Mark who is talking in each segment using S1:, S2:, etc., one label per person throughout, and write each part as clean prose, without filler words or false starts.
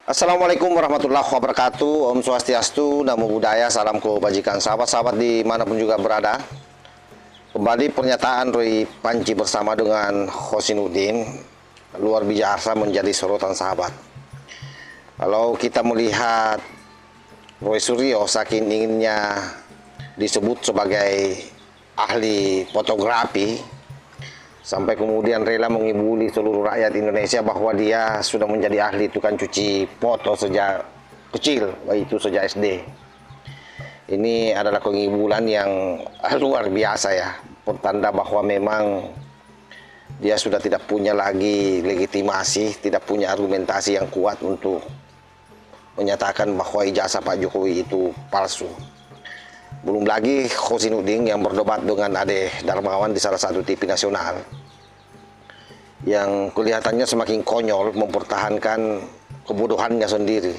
S1: Assalamualaikum warahmatullahi wabarakatuh. Om Swastiastu, Namo Buddhaya, salam kebajikan sahabat-sahabat dimanapun juga berada. Kembali pernyataan Roy Panci bersama dengan Hosinuddin luar biasa menjadi sorotan sahabat. Kalau kita melihat Roy Suryo saking inginnya disebut sebagai ahli fotografi, sampai kemudian rela mengibuli seluruh rakyat Indonesia bahwa dia sudah menjadi ahli tukang cuci foto sejak kecil, baik itu sejak SD. Ini adalah pengibulan yang luar biasa ya, pertanda bahwa memang dia sudah tidak punya lagi legitimasi, tidak punya argumentasi yang kuat untuk menyatakan bahwa ijazah Pak Jokowi itu palsu. Belum lagi Hosinuddin yang berdebat dengan Ade Darmawan di salah satu TV nasional, yang kelihatannya semakin konyol mempertahankan kebodohannya sendiri,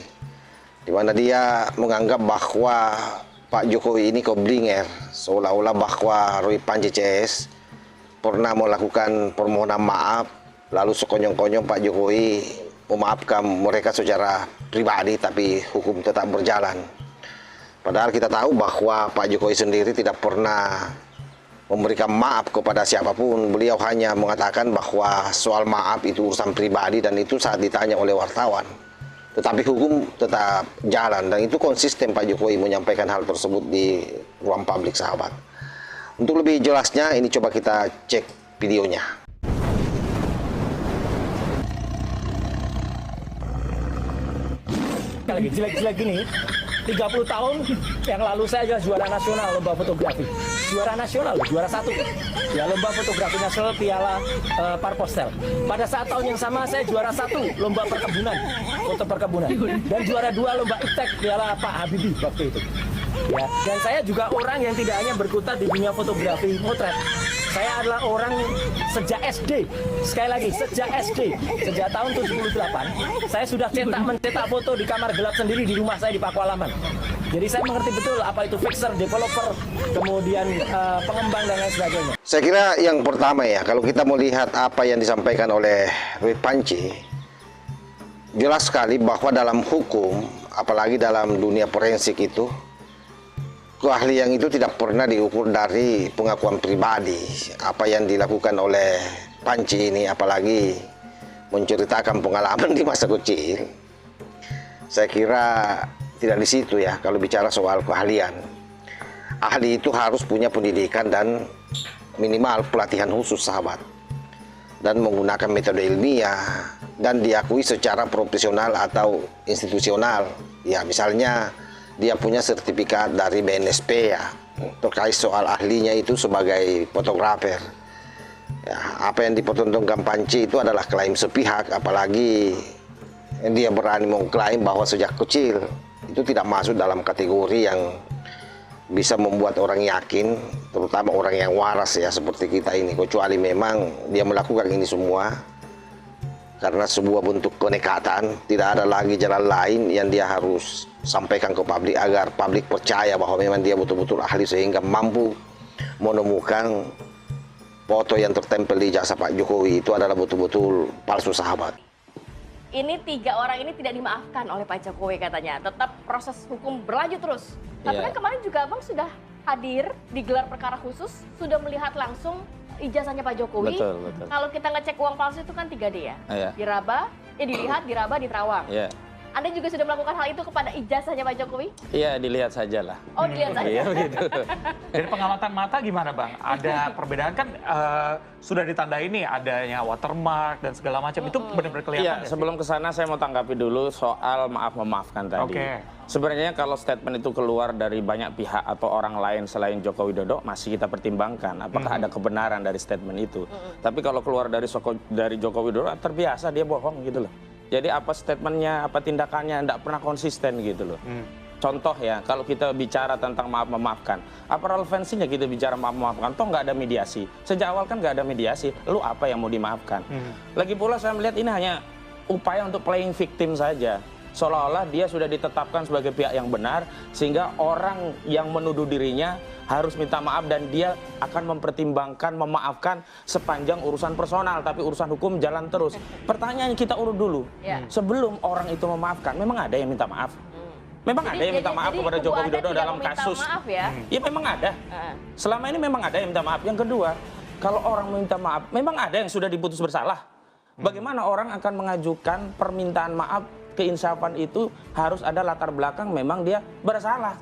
S1: di mana dia menganggap bahwa Pak Jokowi ini keblinger, seolah-olah bahwa Roy Panci CS pernah melakukan permohonan maaf, lalu sekonyong-konyong Pak Jokowi memaafkan mereka secara pribadi, tapi hukum tetap berjalan. Padahal kita tahu bahwa Pak Jokowi sendiri tidak pernah memberikan maaf kepada siapapun. Beliau hanya mengatakan bahwa soal maaf itu urusan pribadi, dan itu saat ditanya oleh wartawan. Tetapi hukum tetap jalan, dan itu konsisten Pak Jokowi menyampaikan hal tersebut di ruang publik sahabat. Untuk lebih jelasnya, ini coba kita cek videonya.
S2: Lagi jelek-jelek gini, 30 tahun yang lalu saya adalah juara nasional lomba fotografi. Juara nasional, juara 1. Ya, lomba fotografi nasional Piala Parpostel. Pada saat tahun yang sama saya juara 1 lomba perkebunan, foto perkebunan. Dan juara 2 lomba iptek Piala Pak Habibie waktu itu. Ya, dan saya juga orang yang tidak hanya berkutat di dunia fotografi motret. Saya adalah orang sejak SD, sekali lagi sejak SD, sejak tahun 78, saya sudah mencetak foto di kamar gelap sendiri di rumah saya di Pakualaman. Jadi saya mengerti betul apa itu fixer, developer, kemudian pengembang dan lain sebagainya.
S1: Saya kira yang pertama ya, kalau kita melihat apa yang disampaikan oleh Roy Panci, jelas sekali bahwa dalam hukum, apalagi dalam dunia forensik itu, keahlian itu tidak pernah diukur dari pengakuan pribadi. Apa yang dilakukan oleh Panci ini, apalagi menceritakan pengalaman di masa kecil, saya kira tidak di situ ya. Kalau bicara soal keahlian, ahli itu harus punya pendidikan dan minimal pelatihan khusus sahabat, dan menggunakan metode ilmiah, dan diakui secara profesional atau institusional. Ya, misalnya dia punya sertifikat dari BNSP ya, terkait soal ahlinya itu sebagai fotografer. Ya, apa yang dipertontonkan Panci itu adalah klaim sepihak, apalagi dia berani mengklaim bahwa sejak kecil itu tidak masuk dalam kategori yang bisa membuat orang yakin, terutama orang yang waras ya seperti kita ini, kecuali memang dia melakukan ini semua karena sebuah bentuk kenekatan. Tidak ada lagi jalan lain yang dia harus sampaikan ke publik agar publik percaya bahwa memang dia betul-betul ahli, sehingga mampu menemukan foto yang tertempel di ijazah Pak Jokowi itu adalah betul-betul palsu sahabat.
S3: Ini 3 orang ini tidak dimaafkan oleh Pak Jokowi katanya. Tetap proses hukum berlanjut terus. Tapi kan kemarin juga Abang sudah hadir di gelar perkara khusus, sudah melihat langsung ijazahnya Pak Jokowi.
S4: Betul, betul.
S3: Kalau kita ngecek uang palsu itu kan 3D ya.
S4: Iya.
S3: Diraba, dilihat, diraba, diterawang.
S4: Iya.
S3: Anda juga sudah melakukan hal itu kepada ijazahnya Pak Jokowi?
S4: Iya, dilihat saja lah.
S3: Oh, dilihat saja.
S4: Iya, begitu.
S5: Dari pengamatan mata gimana Bang? Ada perbedaan kan sudah ditandai nih adanya watermark dan segala macam, itu benar-benar kelihatan.
S4: Iya,
S5: nggak sih?
S4: sebelum ke sana saya mau tanggapi dulu soal maaf-memaafkan tadi.
S5: Oke.
S4: Sebenarnya kalau statement itu keluar dari banyak pihak atau orang lain selain Joko Widodo, masih kita pertimbangkan apakah ada kebenaran dari statement itu. Tapi kalau keluar dari Joko Widodo, terbiasa dia bohong gitu loh. Jadi apa statementnya, apa tindakannya, tidak pernah konsisten gitu loh. Contoh ya, kalau kita bicara tentang maaf-memaafkan, apa relevansinya kita bicara maaf-memaafkan? Toh nggak ada mediasi. Sejak awal kan nggak ada mediasi, lu apa yang mau dimaafkan? Lagi pula saya melihat ini hanya upaya untuk playing victim saja. seolah-olah dia sudah ditetapkan sebagai pihak yang benar, sehingga orang yang menuduh dirinya harus minta maaf dan dia akan mempertimbangkan, memaafkan sepanjang urusan personal, tapi urusan hukum jalan terus. Pertanyaan kita urut dulu, sebelum orang itu memaafkan, memang ada yang minta maaf? Memang ada yang minta maaf kepada Joko Widodo dalam kasus?
S3: Maaf ya?
S4: Ya memang ada. Selama ini memang ada yang minta maaf. Yang kedua, kalau orang minta maaf, memang ada yang sudah diputus bersalah. Bagaimana orang akan mengajukan permintaan maaf, keinsafan itu harus ada latar belakang memang dia bersalah.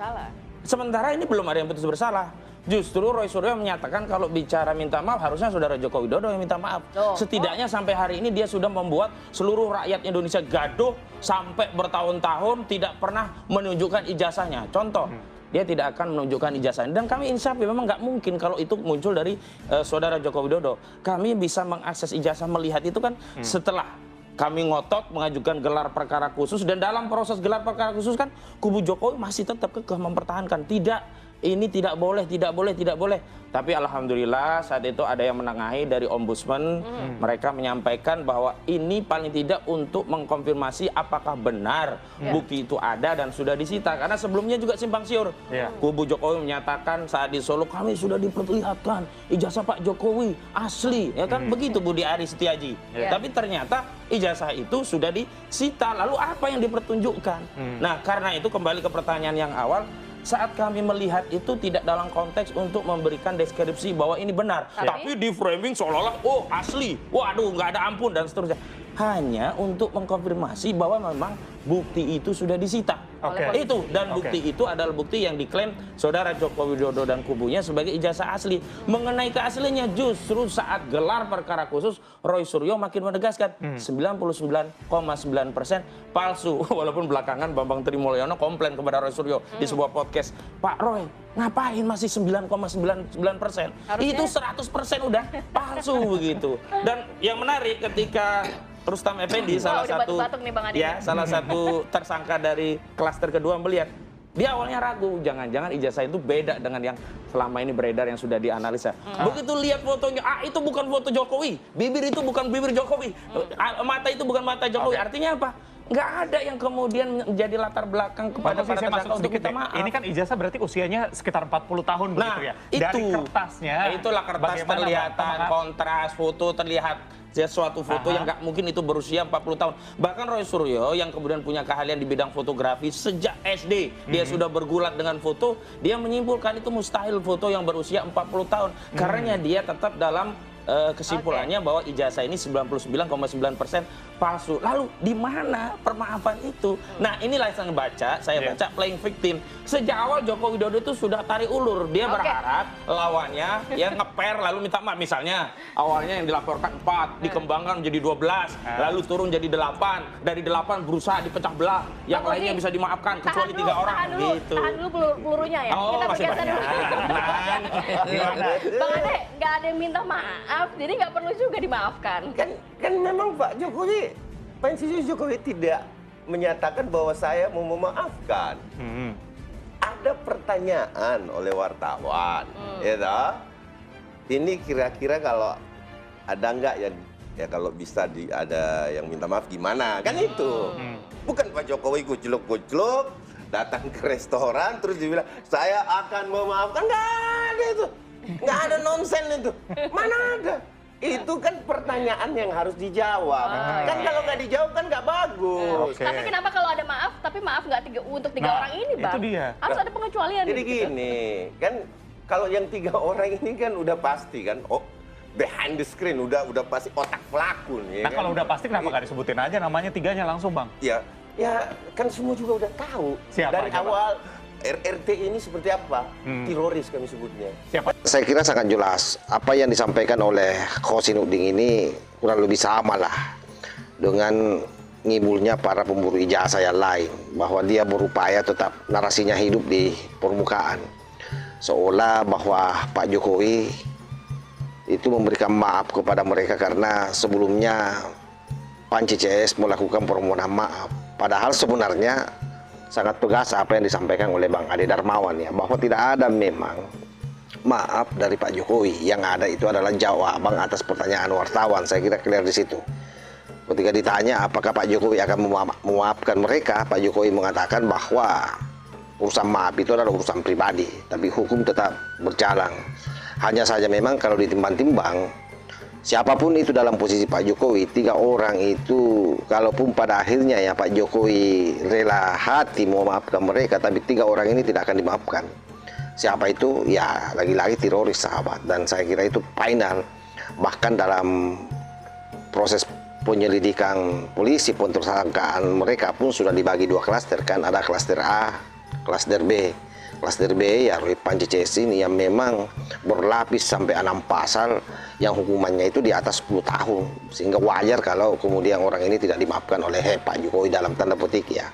S4: Sementara ini belum ada yang putus bersalah. Justru Roy Suryo menyatakan kalau bicara minta maaf harusnya saudara Joko Widodo yang minta maaf. Setidaknya sampai hari ini dia sudah membuat seluruh rakyat Indonesia gaduh sampai bertahun-tahun tidak pernah menunjukkan ijazahnya. Contoh, dia tidak akan menunjukkan ijazahnya. Dan kami insafi memang nggak mungkin kalau itu muncul dari saudara Joko Widodo. Kami bisa mengakses ijazah melihat itu kan setelah kami ngotot mengajukan gelar perkara khusus, dan dalam proses gelar perkara khusus kan kubu Jokowi masih tetap kekeh mempertahankan. Tidak, ini tidak boleh, tidak boleh, tidak boleh. Tapi alhamdulillah saat itu ada yang menengahi dari ombudsman. Mereka menyampaikan bahwa ini paling tidak untuk mengkonfirmasi apakah benar bukti itu ada dan sudah disita. Karena sebelumnya juga simpang siur. Kubu Jokowi menyatakan saat di Solo kami sudah diperlihatkan ijazah Pak Jokowi asli, ya kan begitu Budi Aris Setiaji. Tapi ternyata ijazah itu sudah disita. Lalu apa yang dipertunjukkan? Nah, karena itu kembali ke pertanyaan yang awal. Saat kami melihat itu tidak dalam konteks untuk memberikan deskripsi bahwa ini benar. Tapi di framing seolah-olah, oh asli, waduh nggak ada ampun dan seterusnya. Hanya untuk mengkonfirmasi bahwa memang bukti itu sudah disita. Itu, dan bukti itu adalah bukti yang diklaim saudara Joko Widodo dan kubunya sebagai ijazah asli. Mengenai keasliannya justru saat gelar perkara khusus, Roy Suryo makin menegaskan 99,9% palsu. Walaupun belakangan Bambang Trimulyono komplain kepada Roy Suryo di sebuah podcast, Pak Roy, ngapain masih 9,99%? Itu 100% udah palsu begitu. Dan yang menarik ketika Rustam Effendi salah satu tersangka dari klaster kedua melihat, dia awalnya ragu, jangan-jangan ijazah itu beda dengan yang selama ini beredar yang sudah dianalisa. Begitu lihat fotonya, itu bukan foto Jokowi, bibir itu bukan bibir Jokowi, mata itu bukan mata Jokowi. Artinya apa? Nggak ada yang kemudian menjadi latar belakang kepada para tersangka untuk minta maaf.
S5: Ini kan ijazah berarti usianya sekitar 40 tahun begitu ya. Dari kertasnya,
S4: itulah kertas terlihat, kontras, foto terlihat suatu foto yang nggak mungkin itu berusia 40 tahun. Bahkan Roy Suryo yang kemudian punya keahlian di bidang fotografi sejak SD, dia sudah bergulat dengan foto, dia menyimpulkan itu mustahil foto yang berusia 40 tahun. Karena dia tetap dalam kesimpulannya bahwa ijazah ini 99,9% palsu. Lalu di mana permaafan itu? Nah, inilah yang saya baca playing victim. Sejak awal Joko Widodo itu sudah tarik ulur. Dia berharap lawannya yang ngeper lalu minta maaf. Misalnya awalnya yang dilaporkan 4, dikembangkan menjadi 12, lalu turun jadi 8. Dari 8 berusaha dipecah belah. Yang lainnya bisa dimaafkan kecuali 3 orang.
S3: Tahan dulu pelurunya ya.
S4: Oh,
S3: kita
S4: masih banyak.
S3: Bang Ade, nggak ada yang minta maaf, jadi nggak perlu juga dimaafkan.
S6: Kan memang Pak Jokowi, Presiden Jokowi tidak menyatakan bahwa saya mau memaafkan. Ada pertanyaan oleh wartawan, ya toh? Ini kira-kira kalau ada nggak ya kalau bisa ada yang minta maaf gimana? Kan itu. Bukan Pak Jokowi gujluk-gujluk datang ke restoran terus dia bilang saya akan memaafkan. Nggak ada itu. Nggak ada nonsen itu. Mana ada? Itu kan pertanyaan yang harus dijawab. Kan kalau nggak dijawab kan nggak bagus.
S3: Tapi kenapa kalau ada maaf, tapi maaf nggak untuk 3 orang ini, Bang?
S5: Itu dia.
S3: Harus ada pengecualian.
S6: Jadi gini, kan kalau yang 3 orang ini kan udah pasti kan, behind the screen udah pasti otak pelaku nih.
S5: Nah, kalau udah pasti kenapa nggak disebutin aja namanya 3-nya langsung, Bang?
S6: Ya kan semua juga udah tahu.
S5: Siapa
S6: dari
S5: aja,
S6: awal RRT ini seperti apa? Teroris kami sebutnya.
S5: Siapa?
S1: Saya kira sangat jelas apa yang disampaikan oleh Khosinuddin ini kurang lebih sama lah dengan ngibulnya para pemburu ijazah yang lain, bahwa dia berupaya tetap narasinya hidup di permukaan, seolah bahwa Pak Jokowi itu memberikan maaf kepada mereka karena sebelumnya Panci CS melakukan permohonan maaf, padahal sebenarnya sangat tegas apa yang disampaikan oleh Bang Ade Darmawan ya, bahwa tidak ada memang maaf dari Pak Jokowi. Yang ada itu adalah jawaban atas pertanyaan wartawan. Saya kira clear di situ. Ketika ditanya apakah Pak Jokowi akan memaafkan mereka, Pak Jokowi mengatakan bahwa urusan maaf itu adalah urusan pribadi, tapi hukum tetap berjalan. Hanya saja memang kalau ditimbang-timbang, siapapun itu dalam posisi Pak Jokowi, 3 orang itu, kalaupun pada akhirnya ya Pak Jokowi rela hati memaafkan mereka, tapi 3 orang ini tidak akan dimaafkan. Siapa itu? Ya lagi-lagi teroris, sahabat. Dan saya kira itu final. Bahkan dalam proses penyelidikan polisi, pentersangkaan mereka pun sudah dibagi 2 klaster kan, ada klaster A, klaster B. Klaster B ya Roy Panji Cesin yang memang berlapis sampai 6 pasal yang hukumannya itu di atas 10 tahun, sehingga wajar kalau kemudian orang ini tidak dimaafkan oleh Pak Jokowi dalam tanda petik ya.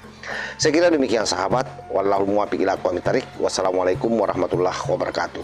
S1: Saya kira demikian sahabat. Wallahul muwaffiq ila aqwamit thariq. Wassalamualaikum warahmatullahi wabarakatuh.